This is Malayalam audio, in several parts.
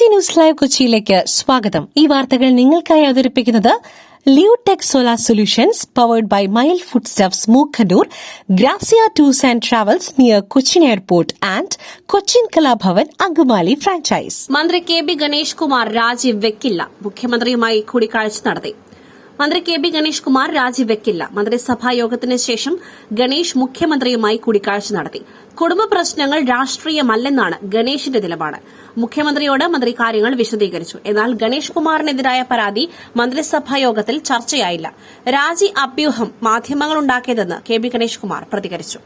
BBC ന്യൂസ് ലൈവ് കൊച്ചിയിലേക്ക് സ്വാഗതം. ഈ വാർത്തകൾ നിങ്ങൾക്കായി അവതരിപ്പിക്കുന്നത് Leotech solar solutions powered by mile foodstuffs Mookkannur, Grazia tours and travels near Cochin airport and Cochin Kalabhavan Angamaly franchise. മന്ത്രി കെ.ബി. ഗണേഷ് കുമാർ രാജിവെക്കില്ല. മുഖ്യമന്ത്രിയുമായി കൂടിക്കാഴ്ച നടത്തി. മന്ത്രി കെ.ബി. ഗണേഷ് കുമാർ രാജിവെക്കില്ല. മന്ത്രിസഭാ യോഗത്തിന് ശേഷം ഗണേഷ് മുഖ്യമന്ത്രിയുമായി കൂടിക്കാഴ്ച നടത്തി. കുടുംബ പ്രശ്നങ്ങൾ രാഷ്ട്രീയമല്ലെന്നാണ് ഗണേഷിന്റെ നിലപാട്. മുഖ്യമന്ത്രിയോട് മന്ത്രി കാര്യങ്ങൾ വിശദീകരിച്ചു. എന്നാൽ ഗണേഷ് കുമാറിനെതിരായ പരാതി മന്ത്രിസഭാ യോഗത്തിൽ ചർച്ചയായില്ല. രാജി അഭ്യൂഹം മാധ്യമങ്ങളുണ്ടാക്കിയതെന്ന് കെ.ബി. ഗണേഷ് കുമാർ പ്രതികരിച്ചു.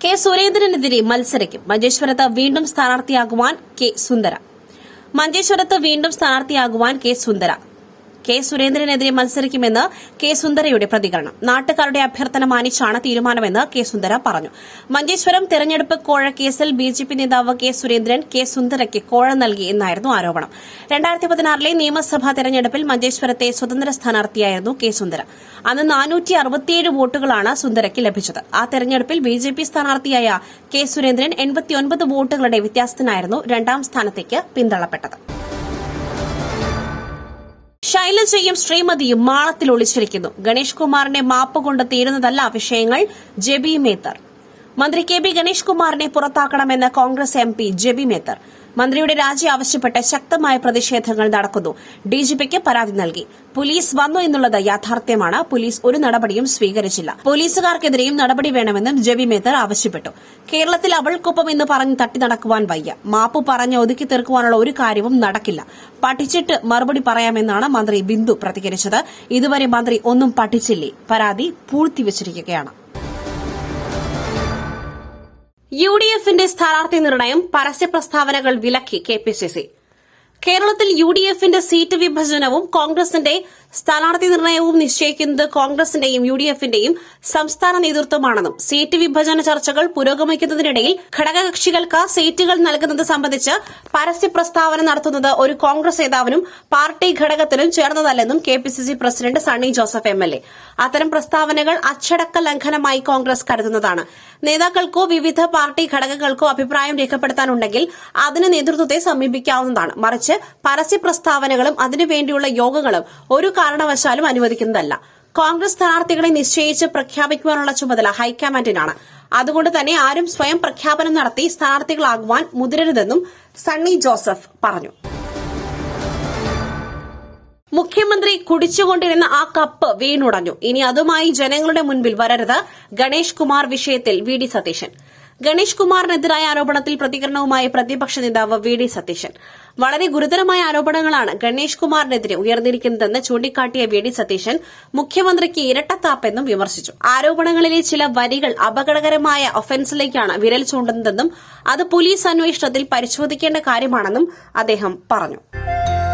കെ സുരേന്ദ്രനെതിരെ മത്സരിക്കും. മഞ്ചേശ്വരത്ത് വീണ്ടും സ്ഥാനാർത്ഥിയാകുവാൻ കെ സുന്ദര. മഞ്ചേശ്വരത്ത് വീണ്ടും സ്ഥാനാർത്ഥിയാകുവാൻ കെ സുരേന്ദ്രനെതിരെ മത്സരിക്കുമെന്ന് കെ സുന്ദരയുടെ പ്രതികരണം. നാട്ടുകാരുടെ അഭ്യർത്ഥന മാനിച്ചാണ് തീരുമാനമെന്ന് കെ സുന്ദര പറഞ്ഞു. മഞ്ചേശ്വരം തെരഞ്ഞെടുപ്പ് കോഴ കേസിൽ ബിജെപി നേതാവ് കെ സുരേന്ദ്രൻ കെ സുന്ദരയ്ക്ക് കോഴ നൽകി എന്നായിരുന്നു ആരോപണം. 2016 നിയമസഭാ തെരഞ്ഞെടുപ്പിൽ മഞ്ചേശ്വരത്തെ സ്വതന്ത്ര സ്ഥാനാർത്ഥിയായിരുന്നു കെ സുന്ദര. അന്ന് 467 വോട്ടുകളാണ് സുന്ദരയ്ക്ക് ലഭിച്ചത്. ആ തെരഞ്ഞെടുപ്പിൽ ബിജെപി സ്ഥാനാർത്ഥിയായ കെ സുരേന്ദ്രൻ 89 വോട്ടുകളുടെ വ്യത്യാസത്തിനായിരുന്നു രണ്ടാം സ്ഥാനത്തേക്ക് പിന്തള്ളപ്പെട്ടത്. ശൈലജയും ശ്രീമതിയും മാളത്തിൽ ഒളിച്ചിരിക്കുന്നു. ഗണേഷ് കുമാറിനെ മാപ്പ് കൊണ്ട് തീരുന്നതല്ല വിഷയങ്ങൾ. ജെബി മേത്തർ. മന്ത്രി കെ.ബി. ഗണേഷ് കുമാറിനെ പുറത്താക്കണമെന്ന് കോൺഗ്രസ് MP ജെബി മേത്തർ. മന്ത്രിയുടെ രാജി ആവശ്യപ്പെട്ട് ശക്തമായ പ്രതിഷേധങ്ങൾ നടക്കുന്നു. ഡിജിപിക്ക് പരാതി നൽകി. പോലീസ് വന്നു എന്നുള്ളത് യാഥാർത്ഥ്യമാണ്. പോലീസ് ഒരു നടപടിയും സ്വീകരിച്ചില്ല. പോലീസുകാർക്കെതിരെയും നടപടി വേണമെന്നും ജെബി മേത്തർ ആവശ്യപ്പെട്ടു. കേരളത്തിൽ അവൾക്കൊപ്പം എന്ന് പറഞ്ഞ് തട്ടി നടക്കുവാൻ വയ്യ. മാപ്പ് പറഞ്ഞ് ഒതുക്കി തീർക്കുവാനുള്ള ഒരു കാര്യവും നടക്കില്ല. പഠിച്ചിട്ട് മറുപടി പറയാമെന്നാണ് മന്ത്രി ബിന്ദു പ്രതികരിച്ചത്. ഇതുവരെ മന്ത്രി ഒന്നും പഠിച്ചില്ലേ? പരാതി പൂഴ്ത്തിവച്ചിരിക്കുകയാണ്. UDFന്റെ സ്ഥാനാർത്ഥി നിർണയം പരസ്യ പ്രസ്താവനകൾ വിലക്കി KPCC. കേരളത്തിൽ UDFന്റെ സീറ്റ് വിഭജനവും കോൺഗ്രസിന്റെ സ്ഥാനാർത്ഥി നിർണയവും നിശ്ചയിക്കുന്നത് കോൺഗ്രസിന്റെയും UDFന്റെയും സംസ്ഥാന നേതൃത്വമാണെന്നും സീറ്റ് വിഭജന ചർച്ചകൾ പുരോഗമിക്കുന്നതിനിടയിൽ ഘടകകക്ഷികൾക്ക് സീറ്റുകൾ നൽകുന്നത് സംബന്ധിച്ച് പരസ്യ പ്രസ്താവന നടത്തുന്നത് ഒരു കോൺഗ്രസ് നേതാവിനും പാർട്ടി ഘടകത്തിനും ചേർന്നതല്ലെന്നും KPCC president Sunny Joseph MLA. അത്തരം പ്രസ്താവനകൾ അച്ചടക്ക ലംഘനമായി കോൺഗ്രസ് കരുതുന്നതാണ്. നേതാക്കൾക്കോ വിവിധ പാർട്ടി ഘടകങ്ങൾക്കോ അഭിപ്രായം രേഖപ്പെടുത്താനുണ്ടെങ്കിൽ അതിന് നേതൃത്വത്തെ സമീപിക്കാവുന്നതാണ്. മറിച്ച് പരസ്യ പ്രസ്താവനകളും അതിനുവേണ്ടിയുള്ള യോഗങ്ങളും ഒരു കാരണവശാലും അനുവദിക്കുന്നതല്ല. കോൺഗ്രസ് സ്ഥാനാർത്ഥികളെ നിശ്ചയിച്ച് പ്രഖ്യാപിക്കുവാനുള്ള ചുമതല ഹൈക്കമാൻഡിനാണ്. അതുകൊണ്ട് തന്നെ ആരും സ്വയം പ്രഖ്യാപനം നടത്തി സ്ഥാനാർത്ഥികളാകുവാൻ മുതിരരുതെന്നും സണ്ണി ജോസഫ് പറഞ്ഞു. മുഖ്യമന്ത്രി കുടിച്ചുകൊണ്ടിരുന്ന ആ കപ്പ് വീണുടഞ്ഞു. ഇനി അതുമായി ജനങ്ങളുടെ മുൻപിൽ വരരുത്. ഗണേഷ് കുമാർ വിഷയത്തിൽ VD സതീശൻ. ഗണേഷ് കുമാറിനെതിരായ ആരോപണത്തിൽ പ്രതികരണവുമായി പ്രതിപക്ഷ നേതാവ് VD സതീശൻ. വളരെ ഗുരുതരമായ ആരോപണങ്ങളാണ് ഗണേഷ് കുമാറിനെതിരെ ഉയർന്നിരിക്കുന്നതെന്ന് ചൂണ്ടിക്കാട്ടിയ VD സതീശൻ മുഖ്യമന്ത്രിക്ക് ഇരട്ടത്താപ്പെന്നും വിമർശിച്ചു. ആരോപണങ്ങളിലെ ചില വരികൾ അപകടകരമായ ഒഫൻസിലേക്കാണ് വിരൽ ചൂണ്ടുന്നതെന്നും അത് പോലീസ് അന്വേഷണത്തിൽ പരിശോധിക്കേണ്ട കാര്യമാണെന്നും അദ്ദേഹം പറഞ്ഞു.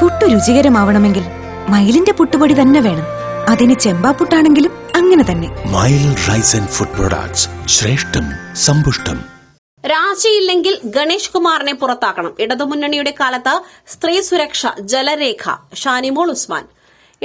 പുട്ടു രുചികരമാവണമെങ്കിൽ മയിലിന്റെ പുട്ടുപൊടി തന്നെ വേണം. അതിന് ചെമ്പാപ്പുട്ടാണെങ്കിലും അങ്ങനെ തന്നെ. Mile rice and food products, ശ്രേഷ്ഠം സമ്പുഷ്ടം. രാജിയില്ലെങ്കിൽ ഗണേഷ് കുമാറിനെ പുറത്താക്കണം. ഇടതുമുന്നണിയുടെ കാലത്ത് സ്ത്രീ സുരക്ഷ ജലരേഖ. ഷാനിമോൾ ഉസ്മാൻ.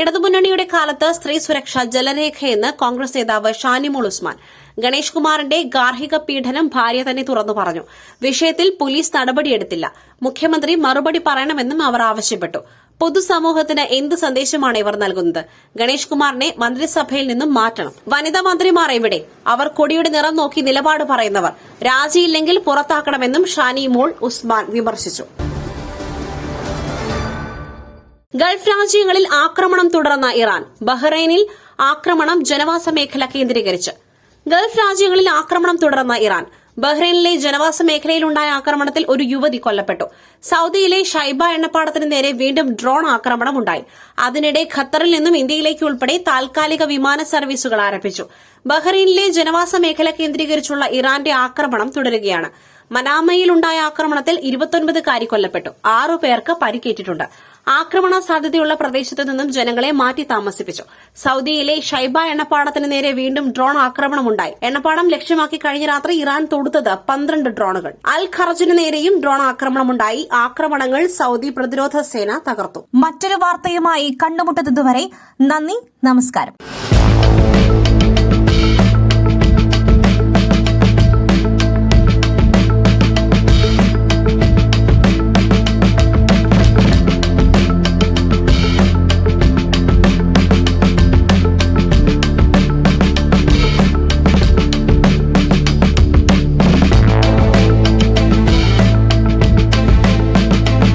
ഇടതുമുന്നണിയുടെ കാലത്ത് സ്ത്രീ സുരക്ഷ ജലരേഖയെന്ന് കോൺഗ്രസ് നേതാവ് ഷാനിമോൾ ഉസ്മാൻ. ഗണേഷ് കുമാറിന്റെ ഗാർഹിക പീഡനം ഭാര്യ തന്നെ തുറന്നു പറഞ്ഞു. വിഷയത്തിൽ പോലീസ് നടപടിയെടുത്തില്ല. മുഖ്യമന്ത്രി മറുപടി പറയണമെന്നും അവർ ആവശ്യപ്പെട്ടു. പൊതുസമൂഹത്തിന് എന്ത് സന്ദേശമാണ് ഇവർ നൽകുന്നത്? ഗണേഷ് കുമാറിനെ മന്ത്രിസഭയിൽ നിന്നും മാറ്റണം. വനിതാ മന്ത്രിമാർ എവിടെ? അവർ കൊടിയുടെ നിറം നോക്കി നിലപാട് പറയുന്നവർ. രാജിയില്ലെങ്കിൽ പുറത്താക്കണമെന്നും ഷാനിമോൾ ഉസ്മാൻ വിമർശിച്ചു. ഗൾഫ് രാജ്യങ്ങളിൽ ആക്രമണം തുടർന്ന ഇറാൻ. ബഹ്റൈനിൽ ആക്രമണം ജനവാസ മേഖല കേന്ദ്രീകരിച്ച്. ഗൾഫ് രാജ്യങ്ങളിൽ ആക്രമണം തുടർന്ന ഇറാൻ. ബഹ്റൈനിലെ ജനവാസ മേഖലയിലുണ്ടായ ആക്രമണത്തിൽ ഒരു യുവതി കൊല്ലപ്പെട്ടു. സൌദിയിലെ ഷൈബ എണ്ണപ്പാടത്തിന് നേരെ വീണ്ടും ഡ്രോൺ ആക്രമണമുണ്ടായി. അതിനിടെ ഖത്തറിൽ നിന്നും ഇന്ത്യയിലേക്ക് ഉൾപ്പെടെ താൽക്കാലിക വിമാന സർവീസുകൾ ആരംഭിച്ചു. ബഹ്റൈനിലെ ജനവാസ മേഖല കേന്ദ്രീകരിച്ചുള്ള ഇറാന്റെ ആക്രമണം തുടരുകയാണ്. മനാമയിലുണ്ടായ ആക്രമണത്തിൽ 29കാരി കൊല്ലപ്പെട്ടു. 6 പേർക്ക് പരിക്കേറ്റിട്ടുണ്ട്. ആക്രമണ സാധ്യതയുള്ള പ്രദേശത്ത് നിന്നും ജനങ്ങളെ മാറ്റി താമസിപ്പിച്ചു. സൌദിയിലെ ഷൈബ എണ്ണപ്പാടത്തിന് നേരെ വീണ്ടും ഡ്രോൺ ആക്രമണമുണ്ടായി. എണ്ണപ്പാടം ലക്ഷ്യമാക്കി കഴിഞ്ഞ രാത്രി ഇറാൻ തൊടുത്തത് 12 ഡ്രോണുകൾ. അൽ ഖറജിന് നേരെയും ഡ്രോൺ ആക്രമണമുണ്ടായി. ആക്രമണങ്ങൾ സൌദി പ്രതിരോധ സേന തകർത്തു. മറ്റൊരു വാർത്തയുമായി കണ്ടുമുട്ടുന്നതുവരെ നന്ദി, നമസ്കാരം.